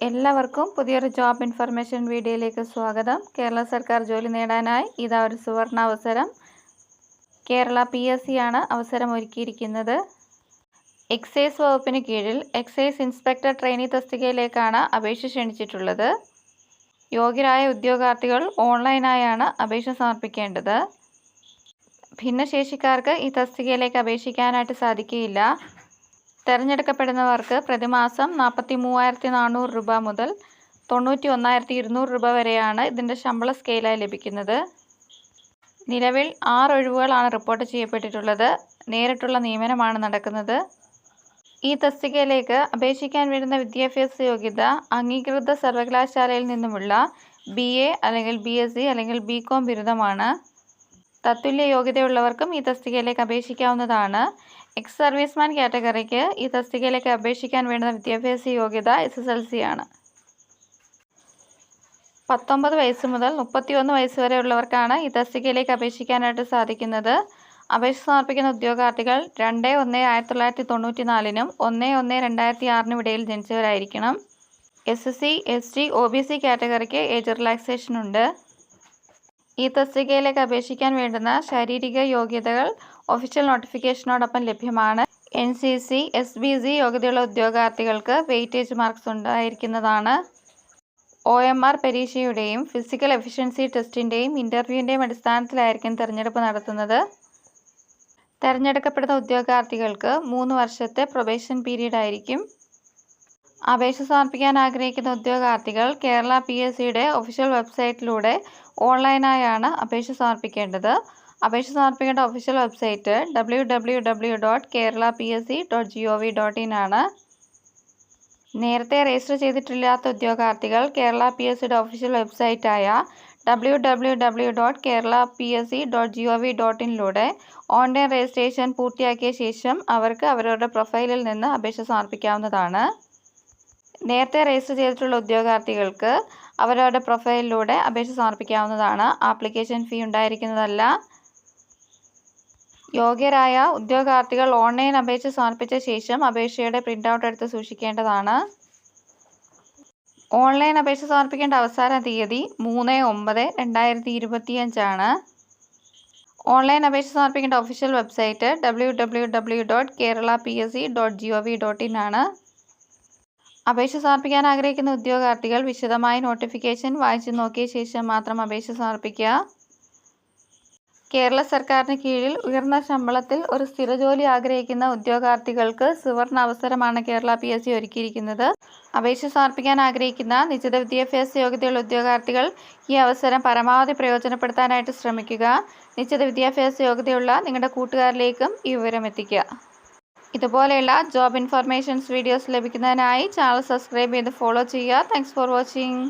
എല്ലാവർക്കും പുതിയൊരു job information വീഡിയോയിലേക്ക് സ്വാഗതം. കേരള സർക്കാർ ജോലി നേടാനായി ഇതാ ഒരു സുവർണ അവസരം. കേരള PSC ആണ് അവസരം ഒരുക്കിയിരിക്കുന്നത്. എക്സൈസ് വകുപ്പിന് കീഴിൽ എക്സൈസ് ഇൻസ്പെക്ടർ ട്രെയിനി തസ്തികയിലേക്കാണ് അപേക്ഷ ക്ഷണിച്ചിട്ടുള്ളത്. യോഗ്യരായ ഉദ്യോഗാർത്ഥികൾ ഓൺലൈനായാണ് അപേക്ഷ സമർപ്പിക്കേണ്ടത്. ഭിന്നശേഷിക്കാർക്ക് ഈ തസ്തികയിലേക്ക് അപേക്ഷിക്കാനായിട്ട് സാധിക്കുകയില്ല. തിരഞ്ഞെടുക്കപ്പെടുന്നവർക്ക് പ്രതിമാസം 43,400 രൂപ മുതൽ 91,200 രൂപ വരെയാണ് ഇതിൻ്റെ ശമ്പള സ്കെയിലായി ലഭിക്കുന്നത്. നിലവിൽ 6 ഒഴിവുകളാണ് റിപ്പോർട്ട് ചെയ്യപ്പെട്ടിട്ടുള്ളത്. നേരിട്ടുള്ള നിയമനമാണ് നടക്കുന്നത്. ഈ തസ്തികയിലേക്ക് അപേക്ഷിക്കാൻ വേണ്ടുന്ന വിദ്യാഭ്യാസ യോഗ്യത അംഗീകൃത സർവകലാശാലയിൽ നിന്നുമുള്ള BA അല്ലെങ്കിൽ BSc അല്ലെങ്കിൽ BCom ബിരുദമാണ്. തത്തുല്യ യോഗ്യതയുള്ളവർക്കും ഈ തസ്തികയിലേക്ക് അപേക്ഷിക്കാവുന്നതാണ്. എക്സ് സർവീസ്മാൻ കാറ്റഗറിക്ക് ഈ തസ്തികയിലേക്ക് അപേക്ഷിക്കാൻ വേണ്ടുന്ന വിദ്യാഭ്യാസ യോഗ്യത SSLC ആണ്. 19 വയസ്സ് മുതൽ 31 വയസ്സ് വരെ ഉള്ളവർക്കാണ് ഈ തസ്തികയിലേക്ക് അപേക്ഷിക്കാനായിട്ട് സാധിക്കുന്നത്. അപേക്ഷ സമർപ്പിക്കുന്ന ഉദ്യോഗാർത്ഥികൾ 2/1/1994 1/1/2006 ഇടയിൽ ജനിച്ചവരായിരിക്കണം. SC, ST, OBC കാറ്റഗറിക്ക് ഏജ് റിലാക്സേഷൻ ഉണ്ട്. ഈ തസ്തികയിലേക്ക് അപേക്ഷിക്കാൻ വേണ്ടുന്ന ശാരീരിക യോഗ്യതകൾ ഒഫീഷ്യൽ നോട്ടിഫിക്കേഷനോടൊപ്പം ലഭ്യമാണ്. NCC, SBC യോഗ്യതയുള്ള ഉദ്യോഗാർത്ഥികൾക്ക് വെയിറ്റേജ് മാർക്സ് ഉണ്ടായിരിക്കുന്നതാണ്. OMR പരീക്ഷയുടെയും ഫിസിക്കൽ എഫിഷ്യൻസി ടെസ്റ്റിൻ്റെയും ഇൻ്റർവ്യൂവിൻ്റെയും അടിസ്ഥാനത്തിലായിരിക്കും തിരഞ്ഞെടുപ്പ് നടത്തുന്നത്. തിരഞ്ഞെടുക്കപ്പെടുന്ന ഉദ്യോഗാർത്ഥികൾക്ക് 3 വർഷത്തെ പ്രൊബേഷൻ പീരീഡ് ആയിരിക്കും. അപേക്ഷ സമർപ്പിക്കാൻ ആഗ്രഹിക്കുന്ന ഉദ്യോഗാർത്ഥികൾ കേരള PSCയുടെ ഒഫീഷ്യൽ വെബ്സൈറ്റിലൂടെ ഓൺലൈനായാണ് അപേക്ഷ സമർപ്പിക്കേണ്ടത്. അപേക്ഷ സമർപ്പിക്കേണ്ട ഒഫീഷ്യൽ വെബ്സൈറ്റ് www.keralapsc.gov.in ആണ്. നേരത്തെ രജിസ്റ്റർ ചെയ്തിട്ടില്ലാത്ത ഉദ്യോഗാർത്ഥികൾ കേരള PSCയുടെ ഒഫീഷ്യൽ വെബ്സൈറ്റായ www.keralapsc.gov.in ഓൺലൈൻ രജിസ്ട്രേഷൻ പൂർത്തിയാക്കിയ ശേഷം അവർക്ക് അവരുടെ പ്രൊഫൈലിൽ നിന്ന് അപേക്ഷ സമർപ്പിക്കാവുന്നതാണ്. നേരത്തെ രജിസ്റ്റർ ചെയ്തിട്ടുള്ള ഉദ്യോഗാർത്ഥികൾക്ക് അവരവരുടെ പ്രൊഫൈലിലൂടെ അപേക്ഷ സമർപ്പിക്കാവുന്നതാണ്. Application fee ഉണ്ടായിരിക്കുന്നതല്ല. യോഗ്യരായ ഉദ്യോഗാർത്ഥികൾ ഓൺലൈൻ അപേക്ഷ സമർപ്പിച്ച ശേഷം അപേക്ഷയുടെ പ്രിൻ്റ് ഔട്ട് എടുത്ത് സൂക്ഷിക്കേണ്ടതാണ്. ഓൺലൈൻ അപേക്ഷ സമർപ്പിക്കേണ്ട അവസാന തീയതി 3/9/2025 ആണ്. ഓൺലൈൻ അപേക്ഷ സമർപ്പിക്കേണ്ട ഒഫീഷ്യൽ വെബ്സൈറ്റ് www.keralapsc.gov.in ആണ്. അപേക്ഷ സമർപ്പിക്കാൻ ആഗ്രഹിക്കുന്ന ഉദ്യോഗാർത്ഥികൾ വിശദമായി നോട്ടിഫിക്കേഷൻ വായിച്ചു നോക്കിയ ശേഷം മാത്രം അപേക്ഷ സമർപ്പിക്കുക. കേരള സർക്കാരിന് കീഴിൽ ഉയർന്ന ശമ്പളത്തിൽ ഒരു സ്ഥിരജോലി ആഗ്രഹിക്കുന്ന ഉദ്യോഗാർത്ഥികൾക്ക് സുവർണ അവസരമാണ് കേരള PSC ഒരുക്കിയിരിക്കുന്നത്. അപേക്ഷ സമർപ്പിക്കാൻ ആഗ്രഹിക്കുന്ന നിശ്ചിത വിദ്യാഭ്യാസ യോഗ്യതയുള്ള ഉദ്യോഗാർത്ഥികൾ ഈ അവസരം പരമാവധി പ്രയോജനപ്പെടുത്താനായിട്ട് ശ്രമിക്കുക. നിശ്ചിത വിദ്യാഭ്യാസ യോഗ്യതയുള്ള നിങ്ങളുടെ കൂട്ടുകാരിലേക്കും ഈ വിവരം എത്തിക്കുക. ഇതുപോലെയുള്ള ജോബ് ഇൻഫർമേഷൻസ് വീഡിയോസ് ലഭിക്കുന്നതിനായി ചാനൽ സബ്സ്ക്രൈബ് ചെയ്ത് ഫോളോ ചെയ്യുക. Thanks for watching.